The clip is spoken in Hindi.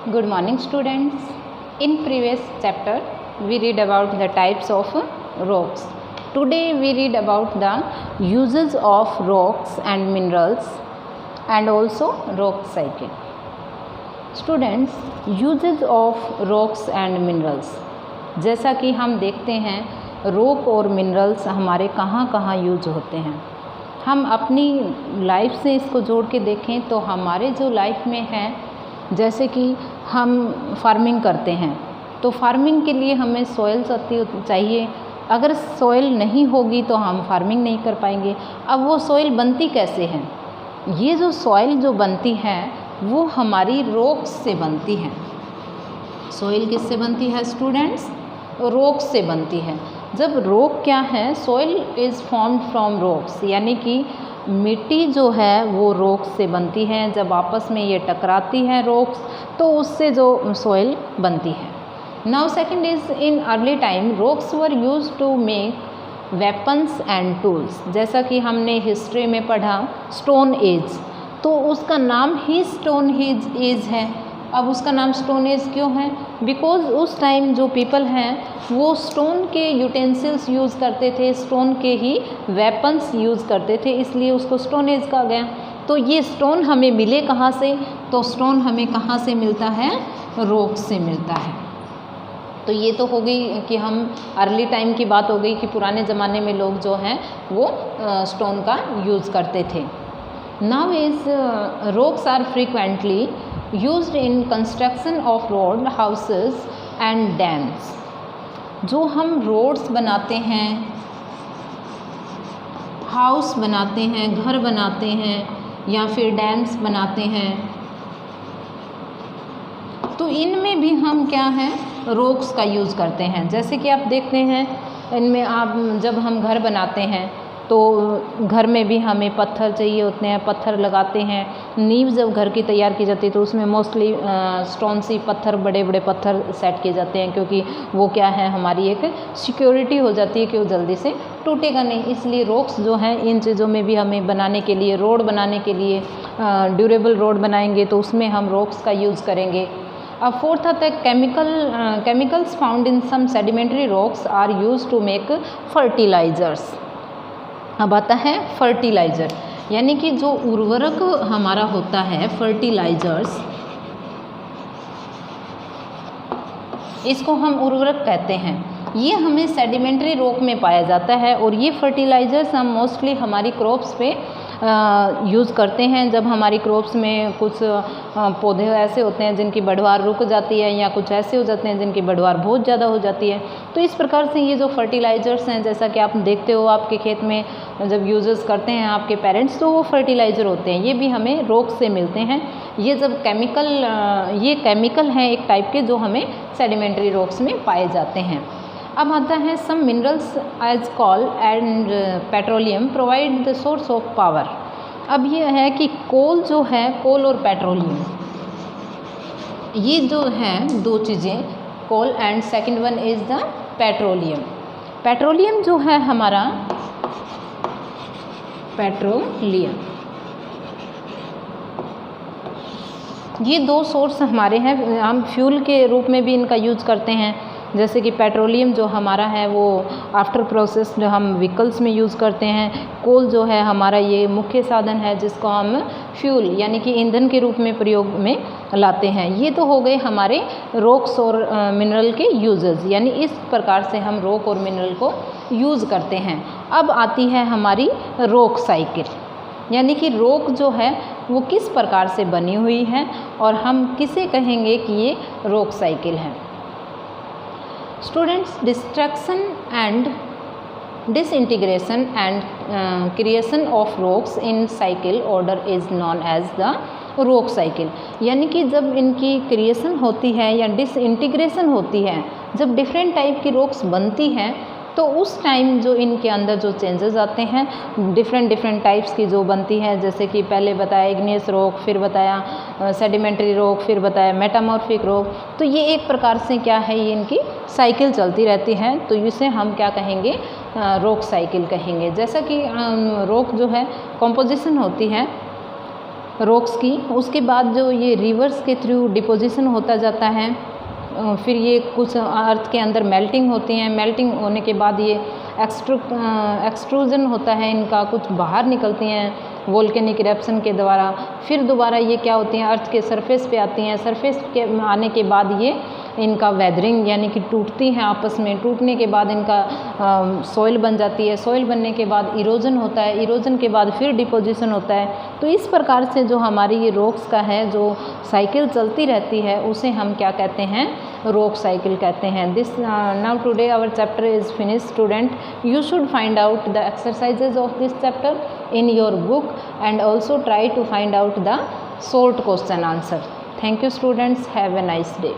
Good morning students. In previous chapter we read about the types of rocks. Today we read about the uses of rocks and minerals and also rock cycle. Students, uses of rocks and minerals. जैसा कि हम देखते हैं रॉक और मिनरल्स हमारे कहाँ कहाँ यूज होते हैं। हम अपनी लाइफ से इसको जोड़ के देखें तो हमारे जो लाइफ में है, जैसे कि हम फार्मिंग करते हैं तो फार्मिंग के लिए हमें सॉइल चाहिए। अगर सॉइल नहीं होगी तो हम फार्मिंग नहीं कर पाएंगे। अब वो सॉइल बनती कैसे है? ये जो सॉइल जो बनती है वो हमारी रॉक्स से बनती है। सॉइल किससे बनती है स्टूडेंट्स? रॉक्स से बनती है। जब रॉक क्या है? Soil is formed from rocks, यानी कि मिट्टी जो है वो रॉक्स से बनती है। जब आपस में ये टकराती है रॉक्स तो उससे जो सॉइल बनती है। Now second is in early time rocks were use to make weapons and tools. जैसा कि हमने हिस्ट्री में पढ़ा स्टोन एज, तो उसका नाम ही स्टोन एज है। अब उसका नाम स्टोन एज क्यों है? बिकॉज उस टाइम जो पीपल हैं वो स्टोन के यूटेंसिल्स यूज़ करते थे, स्टोन के ही वेपन्स यूज़ करते थे, इसलिए उसको स्टोन एज कहा गया। तो ये स्टोन हमें मिले कहाँ से? तो स्टोन हमें कहाँ से मिलता है? रॉक से मिलता है। तो ये तो हो गई कि हम अर्ली टाइम की बात हो गई कि पुराने ज़माने में लोग जो हैं वो स्टोन का यूज़ करते थे। Now is rocks are frequently used in construction of road, houses and dams। जो हम रोड्स बनाते हैं, हाउस बनाते हैं, घर बनाते हैं या फिर डैम्स बनाते हैं, तो इनमें भी हम क्या है रॉक्स का यूज़ करते हैं। जैसे कि आप देखते हैं इनमें आप जब हम घर बनाते हैं तो घर में भी हमें पत्थर चाहिए होते हैं, पत्थर लगाते हैं। नींव जब घर की तैयार की जाती है तो उसमें मोस्टली स्टोन सी पत्थर, बड़े बड़े पत्थर सेट किए जाते हैं, क्योंकि वो क्या है हमारी एक सिक्योरिटी हो जाती है कि वो जल्दी से टूटेगा नहीं। इसलिए रॉक्स जो हैं इन चीज़ों में भी हमें बनाने के लिए, रोड बनाने के लिए, ड्यूरेबल रोड बनाएंगे तो उसमें हम रॉक्स का यूज़ करेंगे। अब फोर्थ आता है chemicals found in some sedimentary rocks are use to make fertilisers. अब आता है फर्टिलाइज़र, यानी कि जो उर्वरक हमारा होता है फर्टिलाइजर्स, इसको हम उर्वरक कहते हैं। ये हमें सेडिमेंट्री रॉक में पाया जाता है और ये फर्टिलाइजर्स हम मोस्टली हमारी क्रॉप्स पे यूज़ करते हैं। जब हमारी क्रॉप्स में कुछ पौधे ऐसे होते हैं जिनकी बढ़वार रुक जाती है या कुछ ऐसे हो जाते हैं जिनकी बढ़वार बहुत ज़्यादा हो जाती है, तो इस प्रकार से ये जो फर्टिलाइज़र्स हैं, जैसा कि आप देखते हो आपके खेत में जब यूज़ करते हैं आपके पेरेंट्स, तो वो फर्टिलाइज़र होते हैं। ये भी हमें रॉक से मिलते हैं। ये जब ये केमिकल हैं एक टाइप के जो हमें सेडिमेंट्री रॉक्स में पाए जाते हैं। अब आता है some minerals as coal and petroleum provide the source of power. अब ये है कि कोल जो है, कोल और पेट्रोलियम, ये जो हैं दो चीज़ें, coal and second one is the petroleum. Petroleum जो है हमारा, पेट्रोलियम, ये दो सोर्स हमारे हैं। हम फ्यूल के रूप में भी इनका यूज़ करते हैं। जैसे कि पेट्रोलियम जो हमारा है वो आफ्टर प्रोसेस जो हम व्हीकल्स में यूज़ करते हैं। कोल जो है हमारा ये मुख्य साधन है जिसको हम फ्यूल यानी कि ईंधन के रूप में प्रयोग में लाते हैं। ये तो हो गए हमारे रॉक्स और मिनरल के यूजेस, यानी इस प्रकार से हम रॉक और मिनरल को यूज़ करते हैं। अब आती है हमारी रॉक साइकिल, यानी कि रॉक जो है वो किस प्रकार से बनी हुई है और हम किसे कहेंगे कि ये रॉक साइकिल है। Students, destruction and disintegration and creation of rocks in cycle order is known as the rock cycle. यानी कि जब इनकी क्रिएशन होती है या डिसइंटीग्रेशन होती है, जब डिफरेंट टाइप की रॉक्स बनती हैं तो उस टाइम जो इनके अंदर जो चेंजेस आते हैं, डिफरेंट टाइप्स की जो बनती है, जैसे कि पहले बताया इग्नियस रॉक, फिर बताया सेडिमेंट्री रॉक, फिर बताया मेटामॉर्फिक रॉक। तो ये एक प्रकार से क्या है, ये इनकी साइकिल चलती रहती है, तो इसे हम क्या कहेंगे? रॉक साइकिल कहेंगे। जैसा कि रॉक जो है कंपोजिशन होती है रॉक्स की। उसके बाद जो ये रिवर्स के थ्रू डिपोजिशन होता जाता है, फिर ये कुछ अर्थ के अंदर मेल्टिंग होती हैं, मेल्टिंग होने के बाद ये एक्सट्रूजन होता है इनका, कुछ बाहर निकलती हैं वोल्केनिक इरप्शन के द्वारा। फिर दोबारा ये क्या होती हैं, अर्थ के सरफेस पे आती हैं, सरफेस के आने के बाद ये इनका वेदरिंग यानी कि टूटती हैं आपस में, टूटने के बाद इनका सॉइल बन जाती है, सॉइल बनने के बाद इरोजन होता है, इरोजन के बाद फिर डिपोजिशन होता है। तो इस प्रकार से जो हमारी ये रॉक्स का है जो साइकिल चलती रहती है उसे हम क्या कहते हैं, रॉक साइकिल कहते हैं। This now today our chapter is finish student, you should find out the exercises of this chapter in your book and also try to find out the short question answer. Thank you students, have a nice day.